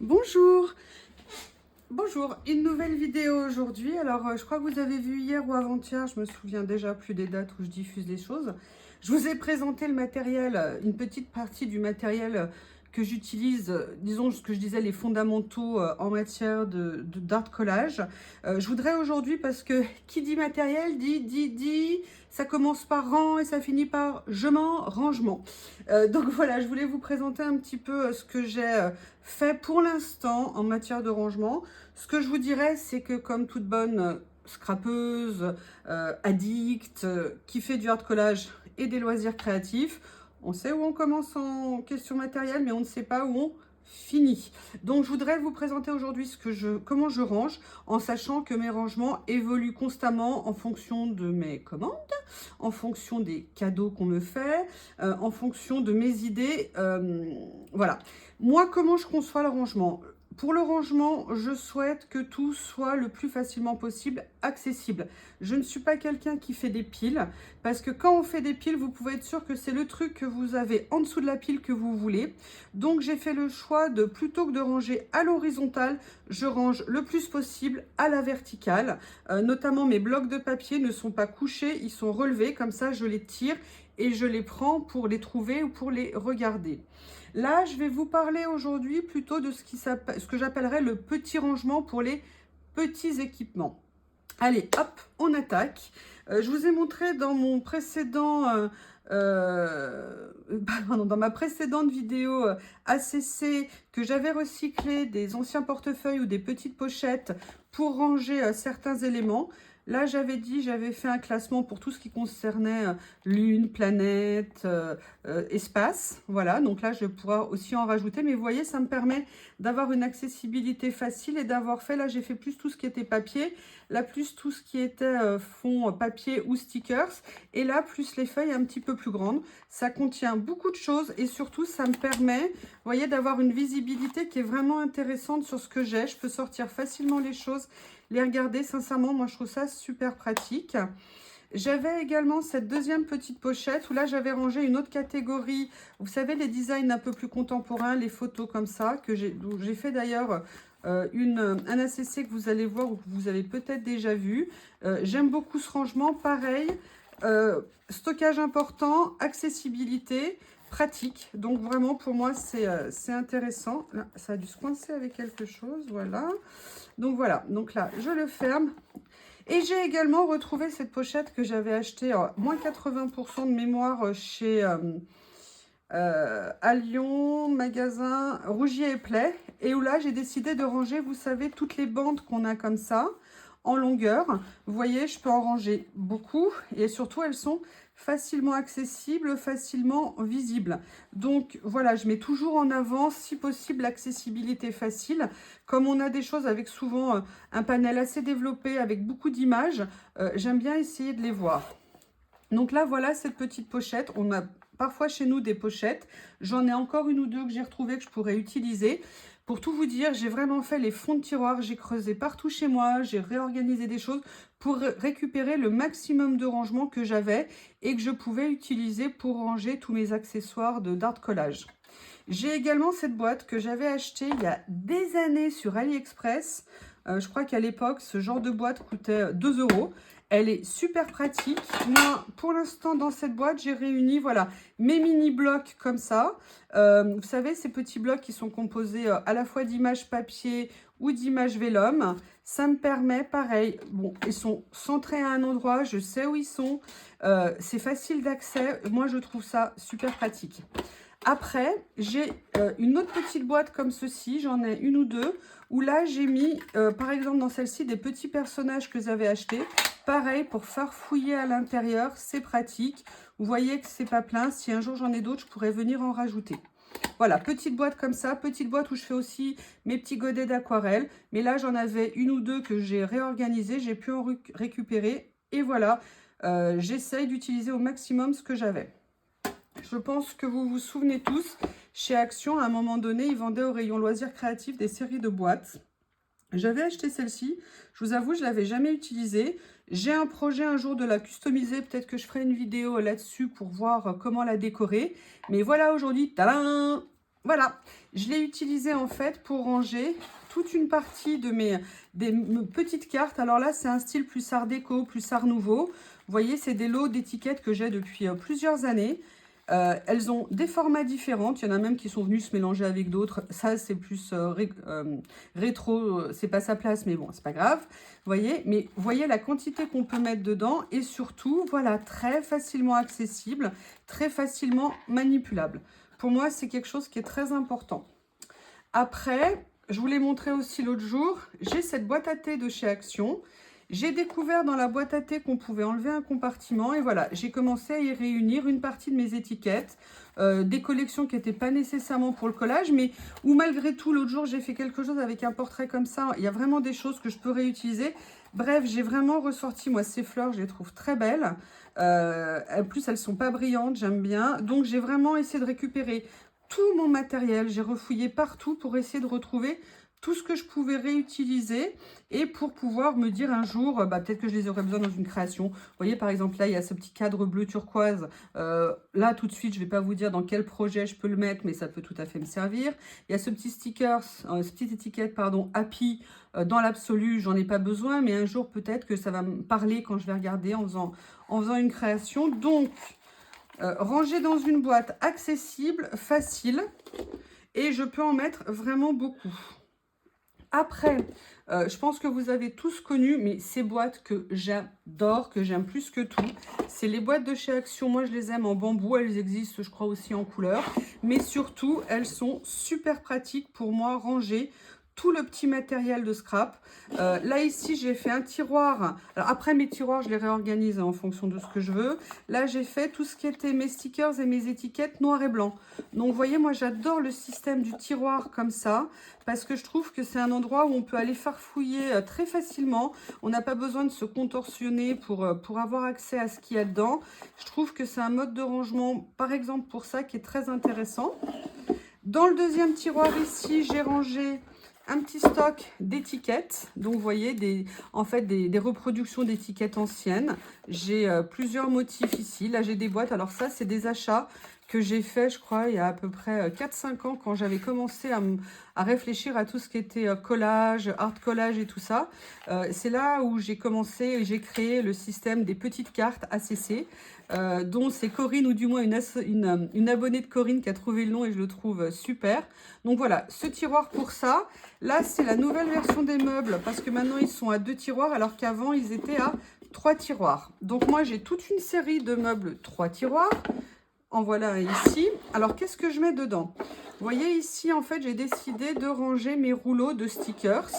Bonjour, bonjour, une nouvelle vidéo aujourd'hui. Alors, je crois que vous avez vu hier ou avant-hier, je me souviens déjà plus des dates où je diffuse des choses. Je vous ai présenté le matériel, une petite partie du matériel que j'utilise, disons ce que je disais, les fondamentaux en matière d'art collage. Je voudrais aujourd'hui, parce que qui dit matériel dit, ça commence par rang et ça finit par rangement. Donc voilà, je voulais vous présenter un petit peu ce que j'ai fait pour l'instant en matière de rangement. Ce que je vous dirais, c'est que comme toute bonne scrapeuse, addict, qui fait du hard collage et des loisirs créatifs, on sait où on commence en question matérielle, mais on ne sait pas où on finit. Donc je voudrais vous présenter aujourd'hui comment je range, en sachant que mes rangements évoluent constamment en fonction de mes commandes, en fonction des cadeaux qu'on me fait, en fonction de mes idées. Voilà. Moi, comment je conçois le rangement? Pour le rangement, je souhaite que tout soit le plus facilement possible accessible. Je ne suis pas quelqu'un qui fait des piles, parce que quand on fait des piles, vous pouvez être sûr que c'est le truc que vous avez en dessous de la pile que vous voulez. Donc j'ai fait le choix de, plutôt que de ranger à l'horizontale, je range le plus possible à la verticale. Notamment mes blocs de papier ne sont pas couchés, ils sont relevés, comme ça je les tire et je les prends pour les trouver ou pour les regarder. Là, je vais vous parler aujourd'hui plutôt de ce que j'appellerais le petit rangement pour les petits équipements. Allez, hop, on attaque. Je vous ai montré dans mon précédent, dans ma précédente vidéo ACC que j'avais recyclé des anciens portefeuilles ou des petites pochettes pour ranger certains éléments. Là, j'avais fait un classement pour tout ce qui concernait Lune, planète, espace. Voilà, donc là, je pourrais aussi en rajouter. Mais vous voyez, ça me permet d'avoir une accessibilité facile et d'avoir fait, là, j'ai fait plus tout ce qui était papier, là, plus tout ce qui était fond papier ou stickers, et là, plus les feuilles un petit peu plus grandes. Ça contient beaucoup de choses et surtout, ça me permet, vous voyez, d'avoir une visibilité qui est vraiment intéressante sur ce que j'ai. Je peux sortir facilement les choses, les regarder. Sincèrement, moi, je trouve ça super pratique. J'avais également cette deuxième petite pochette où là, j'avais rangé une autre catégorie. Vous savez, les designs un peu plus contemporains, les photos comme ça, dont j'ai fait d'ailleurs un ACC que vous allez voir ou que vous avez peut-être déjà vu. J'aime beaucoup ce rangement. Pareil, stockage important, accessibilité, pratique. Donc vraiment, pour moi, c'est intéressant. Là, ça a dû se coincer avec quelque chose, voilà. Donc voilà, donc là, je le ferme. Et j'ai également retrouvé cette pochette que j'avais achetée à moins 80% de mémoire chez à Lyon, magasin Rougier et Play. Et où là, j'ai décidé de ranger, vous savez, toutes les bandes qu'on a comme ça, en longueur. Vous voyez, je peux en ranger beaucoup. Et surtout, elles sont facilement accessibles, facilement visibles. Donc voilà, je mets toujours en avant, si possible, l'accessibilité facile. Comme on a des choses avec souvent un panel assez développé, avec beaucoup d'images, j'aime bien essayer de les voir. Donc là, voilà cette petite pochette. On a parfois chez nous des pochettes. J'en ai encore une ou deux que j'ai retrouvées que je pourrais utiliser. Pour tout vous dire, j'ai vraiment fait les fonds de tiroir. J'ai creusé partout chez moi. J'ai réorganisé des choses pour récupérer le maximum de rangement que j'avais et que je pouvais utiliser pour ranger tous mes accessoires d'art collage. J'ai également cette boîte que j'avais achetée il y a des années sur AliExpress. Je crois qu'à l'époque, ce genre de boîte coûtait 2 €. Elle est super pratique. Moi, pour l'instant, dans cette boîte, j'ai réuni voilà, mes mini-blocs comme ça. Vous savez, ces petits blocs qui sont composés à la fois d'images papier ou d'images vélum. Ça me permet, pareil, bon, ils sont centrés à un endroit, je sais où ils sont. C'est facile d'accès. Moi, je trouve ça super pratique. Après, j'ai une autre petite boîte comme ceci, j'en ai une ou deux, où là j'ai mis, par exemple dans celle-ci, des petits personnages que j'avais achetés. Pareil, pour farfouiller à l'intérieur, c'est pratique. Vous voyez que c'est pas plein, si un jour j'en ai d'autres, je pourrais venir en rajouter. Voilà, petite boîte comme ça, petite boîte où je fais aussi mes petits godets d'aquarelle. Mais là, j'en avais une ou deux que j'ai réorganisées, j'ai pu en récupérer. Et voilà, j'essaye d'utiliser au maximum ce que j'avais. Je pense que vous vous souvenez tous, chez Action, à un moment donné, ils vendaient au rayon loisirs créatifs des séries de boîtes. J'avais acheté celle-ci, je vous avoue, je ne l'avais jamais utilisée. J'ai un projet un jour de la customiser, peut-être que je ferai une vidéo là-dessus pour voir comment la décorer. Mais voilà aujourd'hui, tadam! Voilà, je l'ai utilisé en fait pour ranger toute une partie de mes petites cartes. Alors là, c'est un style plus art déco, plus art nouveau. Vous voyez, c'est des lots d'étiquettes que j'ai depuis plusieurs années. Elles ont des formats différents. Il y en a même qui sont venus se mélanger avec d'autres. Ça, c'est plus rétro. C'est pas sa place, mais bon, c'est pas grave. Vous voyez, mais vous voyez la quantité qu'on peut mettre dedans. Et surtout, voilà, très facilement accessible, très facilement manipulable. Pour moi, c'est quelque chose qui est très important. Après, je vous l'ai montré aussi l'autre jour, j'ai cette boîte à thé de chez Action. J'ai découvert dans la boîte à thé qu'on pouvait enlever un compartiment et voilà, j'ai commencé à y réunir une partie de mes étiquettes, des collections qui n'étaient pas nécessairement pour le collage, mais où malgré tout, l'autre jour, j'ai fait quelque chose avec un portrait comme ça. Il y a vraiment des choses que je peux réutiliser. Bref, j'ai vraiment ressorti, moi, ces fleurs, je les trouve très belles. En plus, elles ne sont pas brillantes, j'aime bien. Donc, j'ai vraiment essayé de récupérer tout mon matériel. J'ai refouillé partout pour essayer de retrouver tout ce que je pouvais réutiliser et pour pouvoir me dire un jour, peut-être que je les aurais besoin dans une création. Vous voyez, par exemple, là, il y a ce petit cadre bleu turquoise. Là, tout de suite, je ne vais pas vous dire dans quel projet je peux le mettre, mais ça peut tout à fait me servir. Il y a ce petit sticker, cette petite étiquette, pardon, Happy. Dans l'absolu, j'en ai pas besoin, mais un jour, peut-être que ça va me parler quand je vais regarder en faisant une création. Donc, rangé dans une boîte accessible, facile, et je peux en mettre vraiment beaucoup. Après, je pense que vous avez tous connu, mais ces boîtes que j'adore, que j'aime plus que tout, c'est les boîtes de chez Action. Moi, je les aime en bambou. Elles existent, je crois, aussi en couleur. Mais surtout, elles sont super pratiques pour moi, ranger tout le petit matériel de scrap. Là, ici, j'ai fait un tiroir. Alors, après, mes tiroirs, je les réorganise en fonction de ce que je veux. Là, j'ai fait tout ce qui était mes stickers et mes étiquettes noir et blanc. Donc, vous voyez, moi, j'adore le système du tiroir comme ça parce que je trouve que c'est un endroit où on peut aller farfouiller très facilement. On n'a pas besoin de se contorsionner pour avoir accès à ce qu'il y a dedans. Je trouve que c'est un mode de rangement, par exemple, pour ça, qui est très intéressant. Dans le deuxième tiroir ici, j'ai rangé un petit stock d'étiquettes. Donc, vous voyez, en fait, des reproductions d'étiquettes anciennes. J'ai plusieurs motifs ici. Là, j'ai des boîtes. Alors, ça, c'est des achats que j'ai fait, je crois, il y a à peu près 4-5 ans, quand j'avais commencé à réfléchir à tout ce qui était collage, art collage et tout ça. C'est là où j'ai commencé et j'ai créé le système des petites cartes ACC, dont c'est Corinne, ou du moins une abonnée de Corinne qui a trouvé le nom et je le trouve super. Donc voilà, ce tiroir pour ça. Là, c'est la nouvelle version des meubles parce que maintenant, ils sont à 2 tiroirs alors qu'avant, ils étaient à 3 tiroirs. Donc moi, j'ai toute une série de meubles 3 tiroirs. En voilà ici. Alors, qu'est-ce que je mets dedans? Vous voyez ici, en fait, j'ai décidé de ranger mes rouleaux de stickers.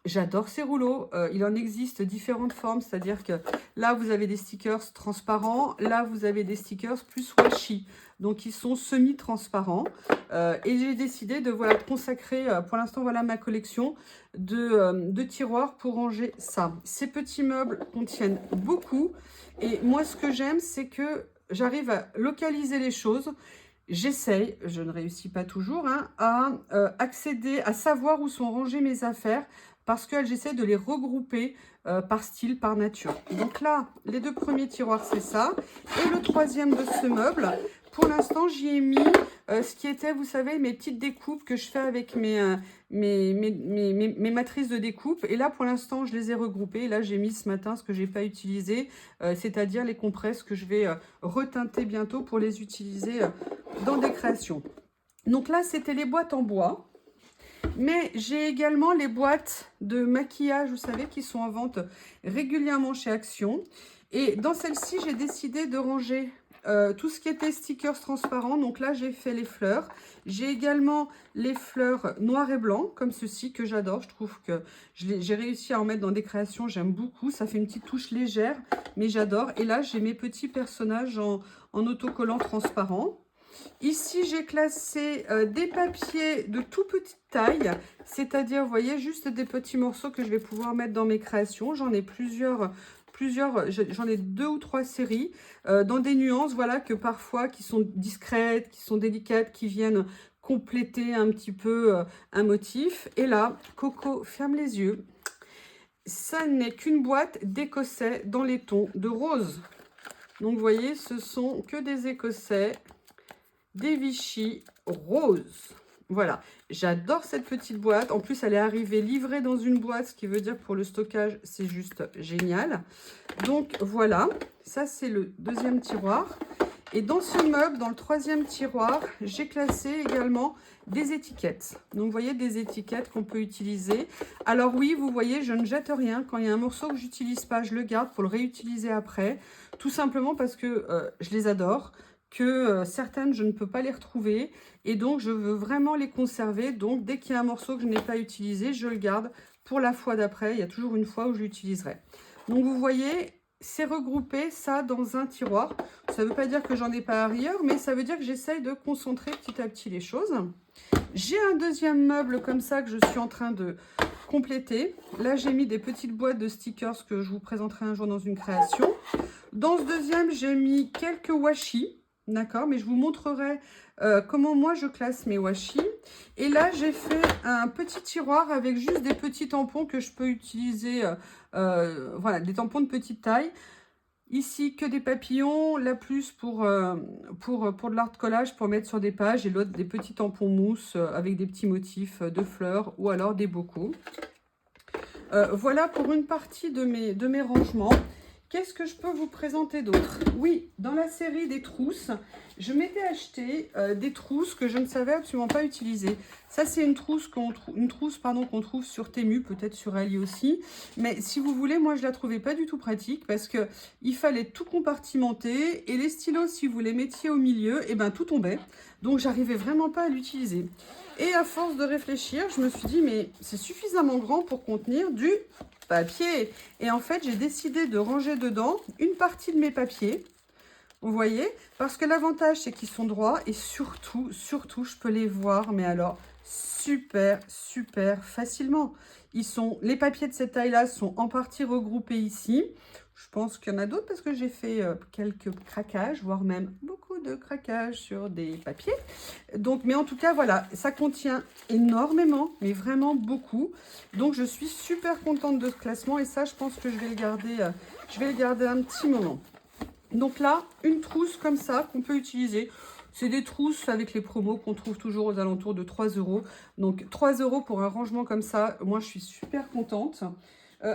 J'adore ces rouleaux. Il en existe différentes formes, c'est-à-dire que là, vous avez des stickers transparents. Là, vous avez des stickers plus washi. Donc, ils sont semi-transparents. Et j'ai décidé de consacrer, pour l'instant, voilà ma collection de tiroirs pour ranger ça. Ces petits meubles contiennent beaucoup. Et moi, ce que j'aime, c'est que j'arrive à localiser les choses. J'essaye, je ne réussis pas toujours, hein, à accéder, à savoir où sont rangées mes affaires parce que j'essaie de les regrouper par style, par nature. Donc là, les 2 premiers tiroirs, c'est ça. Et le troisième de ce meuble, pour l'instant, j'y ai mis ce qui était, vous savez, mes petites découpes que je fais avec mes matrices de découpe. Et là, pour l'instant, je les ai regroupées. Et là, j'ai mis ce matin ce que je n'ai pas utilisé, c'est-à-dire les compresses que je vais reteinter bientôt pour les utiliser dans des créations. Donc là, c'était les boîtes en bois. Mais j'ai également les boîtes de maquillage, vous savez, qui sont en vente régulièrement chez Action. Et dans celle-ci, j'ai décidé de ranger tout ce qui était stickers transparents. Donc là, j'ai fait les fleurs. J'ai également les fleurs noir et blanc, comme ceci, que j'adore. Je trouve que j'ai réussi à en mettre dans des créations. J'aime beaucoup. Ça fait une petite touche légère, mais j'adore. Et là, j'ai mes petits personnages en autocollant transparent. Ici, j'ai classé des papiers de tout petite taille, c'est-à-dire, vous voyez, juste des petits morceaux que je vais pouvoir mettre dans mes créations. J'en ai plusieurs, j'en ai 2 ou 3 séries, dans des nuances, voilà, que parfois, qui sont discrètes, qui sont délicates, qui viennent compléter un petit peu un motif. Et là, Coco ferme les yeux. Ça n'est qu'une boîte d'écossais dans les tons de rose. Donc, vous voyez, ce sont que des écossais. des Vichy roses. Voilà, j'adore cette petite boîte. En plus, elle est arrivée livrée dans une boîte, ce qui veut dire pour le stockage, c'est juste génial. Donc voilà, ça c'est le deuxième tiroir. Et dans ce meuble, dans le troisième tiroir, j'ai classé également des étiquettes. Donc, vous voyez, des étiquettes qu'on peut utiliser. Alors oui, vous voyez, je ne jette rien. Quand il y a un morceau que je n'utilise pas, je le garde pour le réutiliser après. Tout simplement parce que je les adore, que certaines, je ne peux pas les retrouver. Et donc, je veux vraiment les conserver. Donc, dès qu'il y a un morceau que je n'ai pas utilisé, je le garde pour la fois d'après. Il y a toujours une fois où je l'utiliserai. Donc, vous voyez, c'est regroupé ça dans un tiroir. Ça ne veut pas dire que j'en ai pas ailleurs, mais ça veut dire que j'essaye de concentrer petit à petit les choses. J'ai un deuxième meuble comme ça que je suis en train de compléter. Là, j'ai mis des petites boîtes de stickers que je vous présenterai un jour dans une création. Dans ce deuxième, j'ai mis quelques washi, d'accord, mais je vous montrerai comment moi je classe mes washi. Et là, j'ai fait un petit tiroir avec juste des petits tampons que je peux utiliser, voilà, des tampons de petite taille. Ici, que des papillons, là plus pour de l'art collage, pour mettre sur des pages, et l'autre des petits tampons mousse avec des petits motifs de fleurs ou alors des bocaux. Voilà pour une partie de mes rangements. Qu'est-ce que je peux vous présenter d'autre? Oui, dans la série des trousses, je m'étais acheté des trousses que je ne savais absolument pas utiliser. Ça, c'est une trousse qu'on trouve sur Temu, peut-être sur Ali aussi. Mais si vous voulez, moi, je la trouvais pas du tout pratique parce que il fallait tout compartimenter et les stylos, si vous les mettiez au milieu, et ben tout tombait. Donc, j'arrivais vraiment pas à l'utiliser. Et à force de réfléchir, je me suis dit, mais c'est suffisamment grand pour contenir du papier. Et en fait, j'ai décidé de ranger dedans une partie de mes papiers. Vous voyez? Parce que l'avantage, c'est qu'ils sont droits et surtout, je peux les voir, mais alors, super facilement. Les papiers de cette taille-là sont en partie regroupés ici. Je pense qu'il y en a d'autres parce que j'ai fait quelques craquages, voire même beaucoup de craquages sur des papiers. Donc, mais en tout cas, voilà, ça contient énormément, mais vraiment beaucoup. Donc, je suis super contente de ce classement et ça, je pense que je vais le garder un petit moment. Donc là, une trousse comme ça qu'on peut utiliser. C'est des trousses avec les promos qu'on trouve toujours aux alentours de 3 €. Donc 3 € pour un rangement comme ça, moi je suis super contente.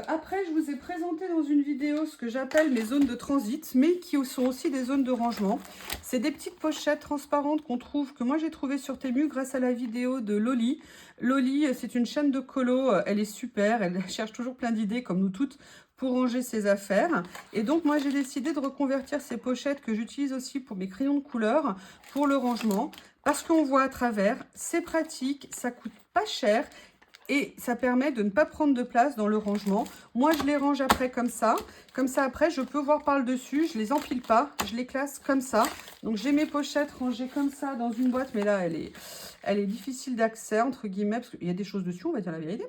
Après, je vous ai présenté dans une vidéo ce que j'appelle mes zones de transit, mais qui sont aussi des zones de rangement. C'est des petites pochettes transparentes que moi j'ai trouvées sur Temu grâce à la vidéo de Loli. Loli, c'est une chaîne de colo, elle est super, elle cherche toujours plein d'idées comme nous toutes pour ranger ses affaires. Et donc, moi, j'ai décidé de reconvertir ces pochettes que j'utilise aussi pour mes crayons de couleur pour le rangement parce qu'on voit à travers, c'est pratique, ça coûte pas cher et ça permet de ne pas prendre de place dans le rangement. Moi, je les range après comme ça. Comme ça, après, je peux voir par le dessus. Je les empile pas, je les classe comme ça. Donc, j'ai mes pochettes rangées comme ça dans une boîte, mais là, elle est difficile d'accès, entre guillemets, parce qu'il y a des choses dessus, on va dire la vérité.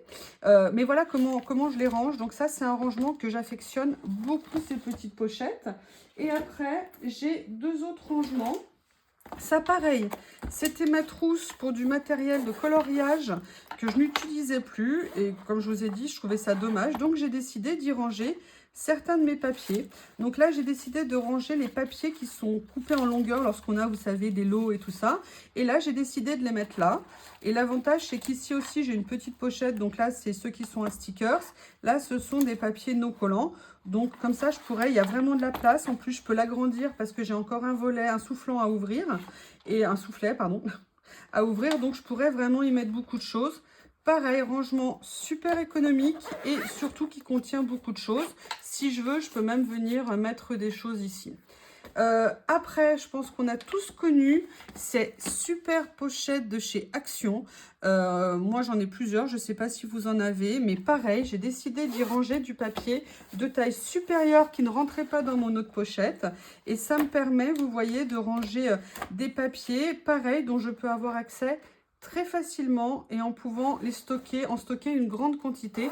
Mais voilà comment je les range. Donc ça, c'est un rangement que j'affectionne beaucoup, ces petites pochettes. Et après, j'ai deux autres rangements. Ça, pareil, c'était ma trousse pour du matériel de coloriage que je n'utilisais plus. Et comme je vous ai dit, je trouvais ça dommage. Donc, j'ai décidé d'y ranger certains de mes papiers. Donc là, j'ai décidé de ranger les papiers qui sont coupés en longueur lorsqu'on a, vous savez, des lots et tout ça. Et là, j'ai décidé de les mettre là. Et l'avantage, c'est qu'ici aussi, j'ai une petite pochette. Donc là, c'est ceux qui sont à stickers. Là, ce sont des papiers non collants. Donc comme ça, il y a vraiment de la place. En plus, je peux l'agrandir parce que j'ai encore un volet, un soufflant à ouvrir. Et un soufflet, pardon, à ouvrir. Donc je pourrais vraiment y mettre beaucoup de choses. Pareil, rangement super économique et surtout qui contient beaucoup de choses. Si je veux, je peux même venir mettre des choses ici. Après, je pense qu'on a tous connu ces super pochettes de chez Action. Moi, j'en ai plusieurs. Je ne sais pas si vous en avez. Mais pareil, j'ai décidé d'y ranger du papier de taille supérieure qui ne rentrait pas dans mon autre pochette. Et ça me permet, vous voyez, de ranger des papiers, pareil, dont je peux avoir accès très facilement et en pouvant en stocker une grande quantité.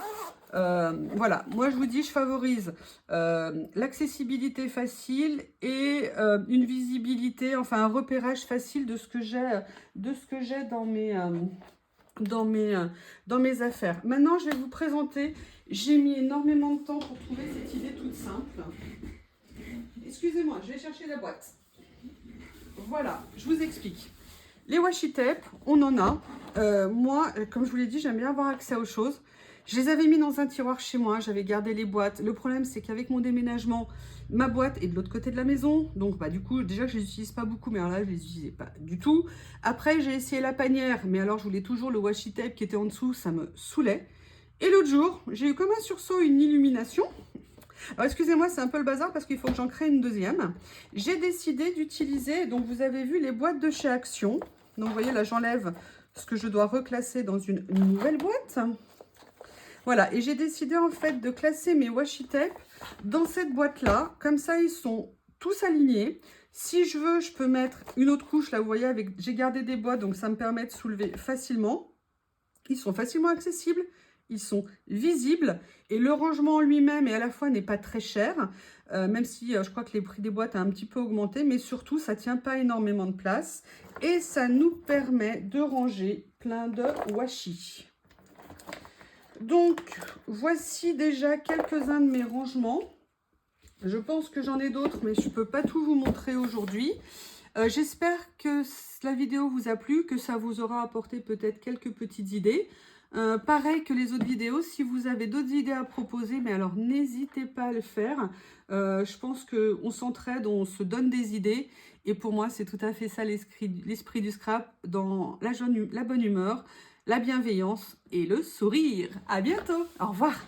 Voilà, moi je vous dis, je favorise l'accessibilité facile et une visibilité, enfin un repérage facile de ce que j'ai dans mes affaires. Maintenant, je vais vous présenter, j'ai mis énormément de temps pour trouver cette idée toute simple. Excusez-moi, je vais chercher la boîte. voilà, je vous explique. Les washi tape, on en a. Moi, comme je vous l'ai dit, j'aime bien avoir accès aux choses. Je les avais mis dans un tiroir chez moi, j'avais gardé les boîtes. Le problème, c'est qu'avec mon déménagement, ma boîte est de l'autre côté de la maison. Donc, bah, du coup, déjà que je ne les utilise pas beaucoup, mais alors là, je ne les utilisais pas du tout. Après, j'ai essayé la panière, mais alors je voulais toujours le washi tape qui était en dessous, ça me saoulait. Et l'autre jour, j'ai eu comme un sursaut, une illumination. Alors, excusez-moi, c'est un peu le bazar parce qu'il faut que j'en crée une deuxième. J'ai décidé d'utiliser, donc vous avez vu les boîtes de chez Action. Donc, vous voyez, là, j'enlève ce que je dois reclasser dans une nouvelle boîte. Voilà, et j'ai décidé en fait de classer mes washi tape dans cette boîte-là. Comme ça, ils sont tous alignés. Si je veux, je peux mettre une autre couche. Là, vous voyez, j'ai gardé des boîtes, donc ça me permet de soulever facilement. Ils sont facilement accessibles. Ils sont visibles et le rangement en lui-même et à la fois n'est pas très cher, même si je crois que les prix des boîtes a un petit peu augmenté, mais surtout ça tient pas énormément de place et ça nous permet de ranger plein de washi. Donc voici déjà quelques-uns de mes rangements. Je pense que j'en ai d'autres, mais je ne peux pas tout vous montrer aujourd'hui. J'espère que la vidéo vous a plu, que ça vous aura apporté peut-être quelques petites idées. Pareil que les autres vidéos, si vous avez d'autres idées à proposer, mais alors n'hésitez pas à le faire. Je pense qu'on s'entraide, on se donne des idées. Et pour moi, c'est tout à fait ça l'esprit du scrap, dans la bonne humeur, la bienveillance et le sourire. À bientôt, au revoir.